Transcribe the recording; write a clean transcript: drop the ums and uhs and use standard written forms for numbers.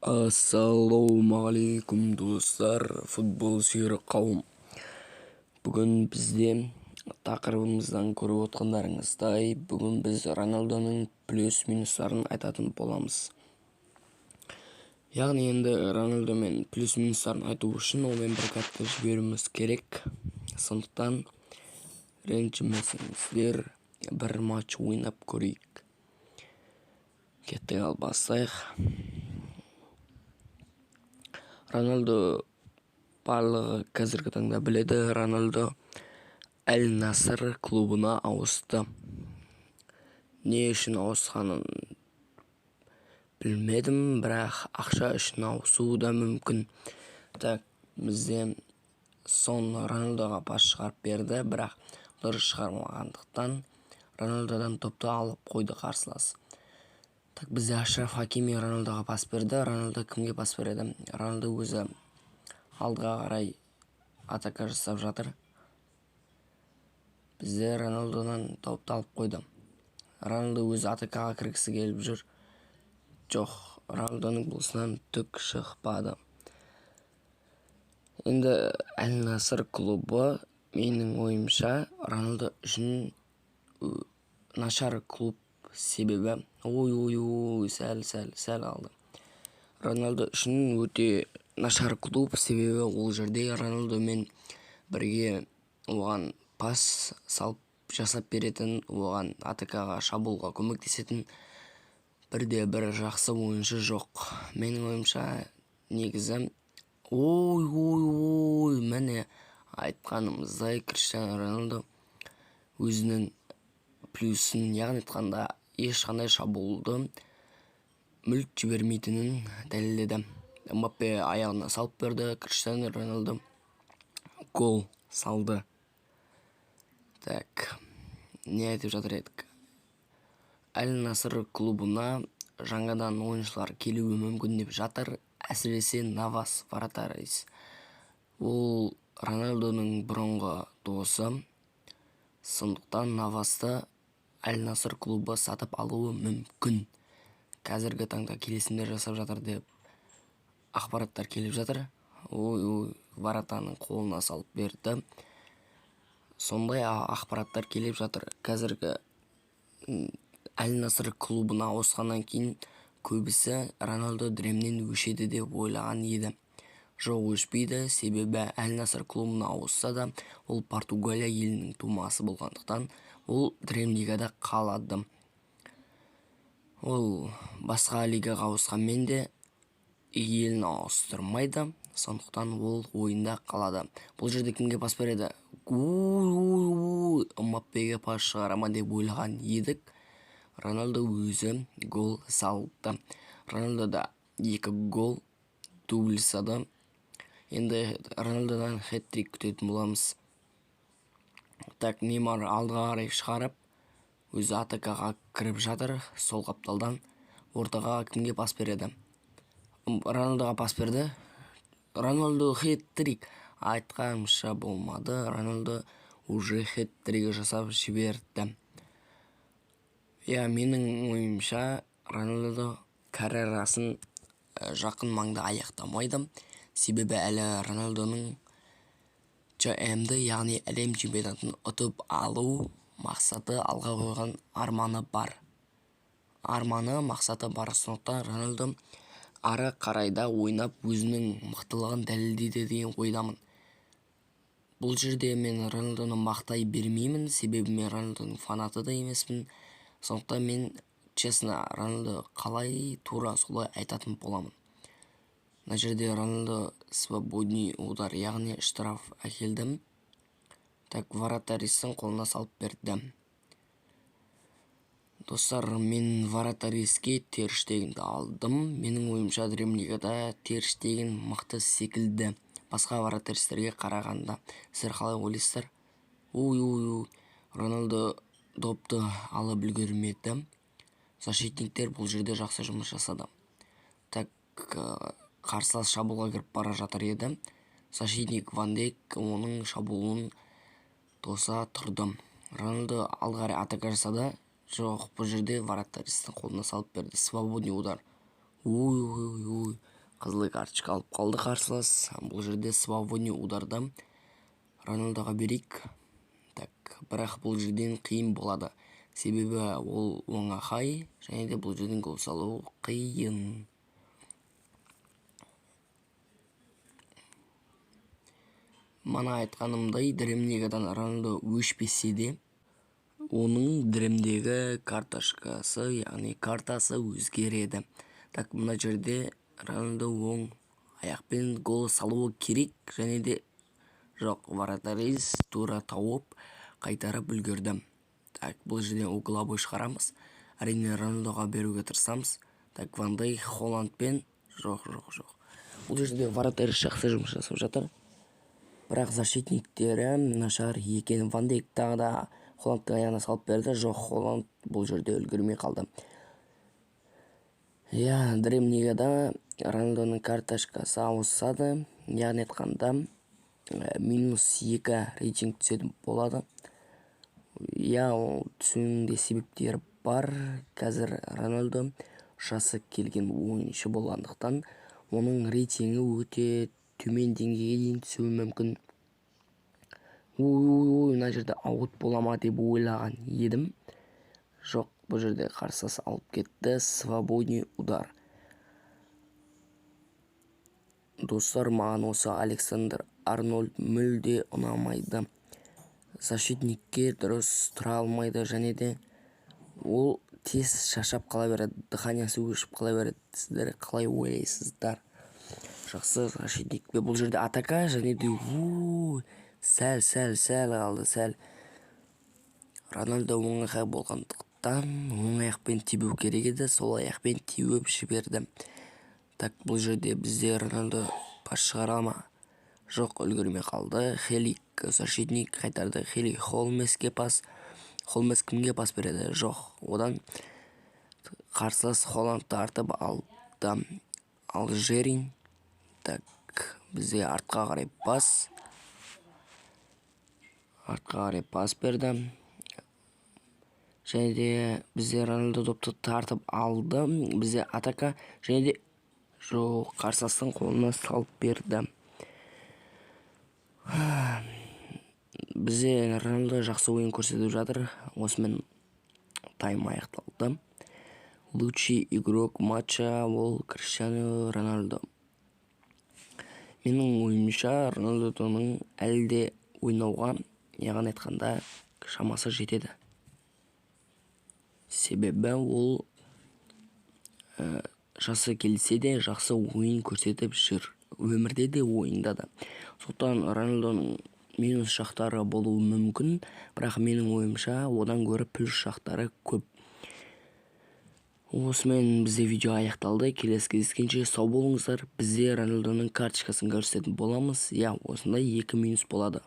Ассалаумағалейкум достар, футбол сүйер қауым. Бүгін бізде тақырыбымыздан көріп отқандарыңыздай, бүгін біз Роналдоның плюс минустарын айтатын боламыз. Яғни енді Роналдо мен плюс минустарын айту үшін олмен бір кәтті жіберуіміз керек. Сондықтан ренжімесеңіздер, бір матч ойнап көрейік. Кеттік, ал бастайық. Роналдо барлығы қазіргі таңда біледі, Роналдо Әл-Наср клубына ауысты. Не үшін ауысқанын білмедім, бірақ ақша үшін ауысуы да мүмкін. Так, бізде сон Роналдоға пас шығарып берді, бірақ дұрыс шығармағандықтан Роналдодан топты алып қойды қарсылас. Так, бізде Ашраф Хакими Роналдоға пас берді. Роналдо кімге пас береді? Роналдо өзі алдыға қарай атака жасап жатыр. Бізде Роналдодан топты алып қойды. Роналдо өзі атакаға кіргісі келіп жүр. Жоқ, Роналдоның бұлысынан түк шықпады. Енді Әл-Наср клубы менің ойымша Роналдо үшін нашар клуб, себебі сәл алды. Роналдо үшін өте нашар клуб, себебі ол жерде Роналдомен бірге оған пас салып жасап беретін, оған атакаға, шабуылға көмектесетін бірде-бір жақсы ойыншы жоқ. Менің ойымша негізі міне айтқанымыздай Криштиану Роналдо өзінің плюсын, яғни айтқанда ешқандай шабуылды мүлт жібермейтінін дәлелдеді. Мбаппе аяғына салып берді, Криштиану Роналдо гол салды. Так, не айтып жатыр едік? Әл-Наср клубына жаңадан ойыншылар келуі мүмкін деп жатыр, әсіресе Навас вратарис. Ол Роналдоның бұрынғы досы, сондықтан Навасты Әл-Наср клубы сатып алуы мүмкін. Қазіргі таңда келесімдер жасап жатыр деп ақпараттар келіп жатыр. Варатаның қолына салып берді. Сондай ақпараттар келіп жатыр. Қазіргі Әл-Наср клубына ауысқаннан кейін көбісі Роналдо дремнен өшеді деп ойлаған еді. Жоқ, өшпейді, себебі Әл-Наср клубына ауысса да, ол Португалия елінің тумасы болғандықтан, ол дрем лигада қалады. Ол басқа лигаға ауысқанмен де елін ауыстырмайды, сондықтан ол ойында қалады. Бұл жерде кімге пас береді? Мбаппеге пас шығарама деп ойлаған едік. Роналдо өзі гол салды. Роналдода 2 гол дубльсады. Енді Роналдодан хет-трик күтетін боламыз. Так, Неймар алдыға қарай шығарып, өзі атакаға кіріп жатыр, сол қапталдан. Ортаға кімге пас береді? Роналдоға пас берді. Роналдо хет-трик. Айтқанымша болмады. Роналдо уже хет-трик жасап жіберді. Менің ойымша Роналдо карьерасын жақын маңда аяқтамайды. Себебі әлі Роналдоның ЧМ-ді, яғни әлем чемпионатын ұтып алу мақсаты, алға қойған арманы бар. Мақсаты бар, сондықтан Роналдо ары қарайда ойнап өзінің мықтылығын дәлелдейді деген ойдамын. Бұл жерде мен Роналдоны мақтай бермеймін, себебі мен Роналдоның фанаты да емеспін. Сондықтан мен, честно, Роналдо қалай тура солай айтатын боламын. Мына жерде Роналдо свободный удар, яғни штраф әкелдім. Так, вратаристің қолына салып берді. Достар, мен вратариске Тер Штегенді алдым. Менің ойымша дрем лигада Тер Штеген мықты секілді. Басқа вратаристерге қарағанда. Сіздер қалай ойлайсыздар? Роналдо допты алып үлгермеді. Защитниктер бұл жерде жақсы жұмыс жасады. Так, қарсылас шабуылға кіріп бара жатыр еді. Защитник Ван Дейк оның шабуылын тоса тұрды. Роналдо алғары атака жасады. Жоқ, бұл жерде вратаристің қолына салып берді. Свободный удар. Кызыл карточка алып калды карсылас. Бул жерде свободный ударда Роналдого берейик. Так, бирок бул жерден кыйын болот. Себеби ол оңакай және де бул жерден гол салуу кыйын. Мана айтканымдай, дремнегадан Роналдо өчпесе де, onun дремдеги карточкасы, яғни картасы өзгереді. Так, мына жерде Роналдо оң аякпен гол салуу керек, және де жок, вратарь туура тауып кайтарып үлгөрдү. Так, бул жерден угловой чыгарамыз. Әрине Роналдого берүүгө тырысамыз. Так, Ван Дейк Холландпен жок. Бул жерде вратарь жакшы жумуш жасап жатыр. Бирок защитниктери нашар экен. Ван Дейк дагы да Холландтын аягына салып берди. Жок, Холланд бул жерде үлгөрмөй калды. Дремнегада Роналдонун карточкасы ауысады. Яғни айтканда -2 рейтинг түсөт болот. Түсүүнүн себептери бар. Қазір Роналдо жасы келген ойыншы болгондуктан onun рейтинги өтө төмен деңгейге дейин түсүшү мүмкүн. Мына жерде аут болама деп ойлаган едим. Жок, бул жерде карсылас алып кетти. Свободный удар. Достор, маған осы Александр Арнольд мүлде унамайды. Защитникке дұрыс тура алмайды, және де ол тез шаршап кала берет, дыханиясы өшүп кала берет. Сиздер калай ойлойсуздар? Жакшы защитник. Бул жерде атака, және де сәл калды. Роналдо оңай болгондуктан оң аякпен тийбөө керек эди, сол аякпен тийип жиберди. Так, бул жерде бизде Роналдо пас чыгарама. Жок, үлгөрмөй калды. Хелик защитник кайтарды. Хелик Холмеске пас. Холмес кимге пас берди? Жок. Одан карсылас Холланд тартып алды. Алжерин. Так, бизде артка карай пас. Берди. Және де бизде Роналдо допты тартып алды. Бизде атака, және де жок, карсыластын колуна салып берди. Бизде Роналдо жакшы оюн көрсөтүп жатыр. Осымен тайм аякталды. Лучший игрок матча ол Криштиану Роналдо. Менин оюмча Роналдонун әлде ойнауга, яғни айтканда, шамасы жетеді. Себеби ол жасы келсе де жакшы оюн көрсөтүп жүр. Өмүрдө де, оюнда да. Сондықтан Роналдонун минус жактары болуу мүмкүн, бирок менин оюмча одан көрө плюс жактары көп. Осымен бизде видео аякталды. Келесі кездескенче сау болуңуздар. Бизде Роналдонун карточкасын көрсөтүп боламыз. Осындай 2 минус болады.